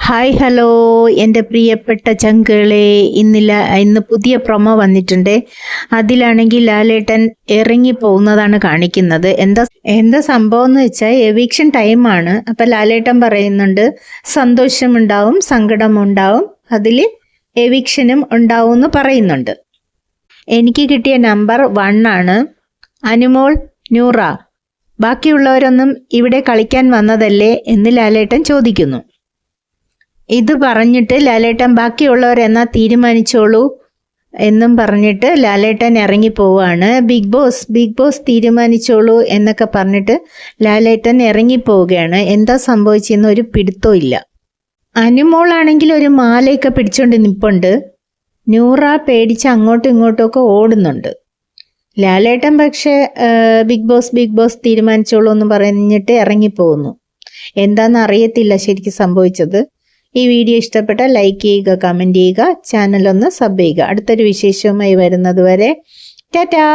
Hi hello എൻ്റെ പ്രിയപ്പെട്ട ചങ്കുകളെ, ഇന്ന് പുതിയ പ്രൊമോ വന്നിട്ടുണ്ട്. അതിലാണെങ്കിൽ ലാലേട്ടൻ ഇറങ്ങി പോകുന്നതാണ് കാണിക്കുന്നത്. എന്താ സംഭവം എന്ന് വെച്ചാൽ എവിക്ഷൻ ടൈമാണ്. അപ്പം ലാലേട്ടൻ പറയുന്നുണ്ട് സന്തോഷമുണ്ടാവും, സങ്കടമുണ്ടാവും, അതിൽ എവിക്ഷനും ഉണ്ടാവും എന്ന് പറയുന്നുണ്ട്. എനിക്ക് കിട്ടിയ നമ്പർ 1 ആണ്. അനുമോൾ, നൂറ, ബാക്കിയുള്ളവരൊന്നും ഇവിടെ കളിക്കാൻ വന്നതല്ലേ എന്ന് ലാലേട്ടൻ ചോദിക്കുന്നു. ഇത് പറഞ്ഞിട്ട് ലാലേട്ടൻ ബാക്കിയുള്ളവരെന്നാ തീരുമാനിച്ചോളൂ എന്നും പറഞ്ഞിട്ട് ലാലേട്ടൻ ഇറങ്ങി പോവാണ്. ബിഗ് ബോസ് തീരുമാനിച്ചോളൂ എന്നൊക്കെ പറഞ്ഞിട്ട് ലാലേട്ടൻ ഇറങ്ങി പോവുകയാണ്. എന്താ സംഭവിച്ചെന്ന് ഒരു പിടുത്തവും ഇല്ല. അനുമോളാണെങ്കിൽ ഒരു മാലയൊക്കെ പിടിച്ചോണ്ട് നിപ്പുണ്ട്. നൂറ പേടിച്ച് അങ്ങോട്ടും ഇങ്ങോട്ടും ഒക്കെ ഓടുന്നുണ്ട്. ലാലേട്ടൻ പക്ഷെ ബിഗ് ബോസ് തീരുമാനിച്ചോളൂ എന്ന് പറഞ്ഞിട്ട് ഇറങ്ങിപ്പോകുന്നു. എന്താണെന്ന് അറിയത്തില്ല ശരിക്കും സംഭവിച്ചത്. ഈ വീഡിയോ ഇഷ്ടപ്പെട്ടാൽ ലൈക്ക് ചെയ്യുക, കമൻറ്റ് ചെയ്യുക, ചാനൽ ഒന്ന് സബ് ചെയ്യുക. അടുത്തൊരു വിശേഷവുമായി വരുന്നത് വരെ ടാറ്റാ.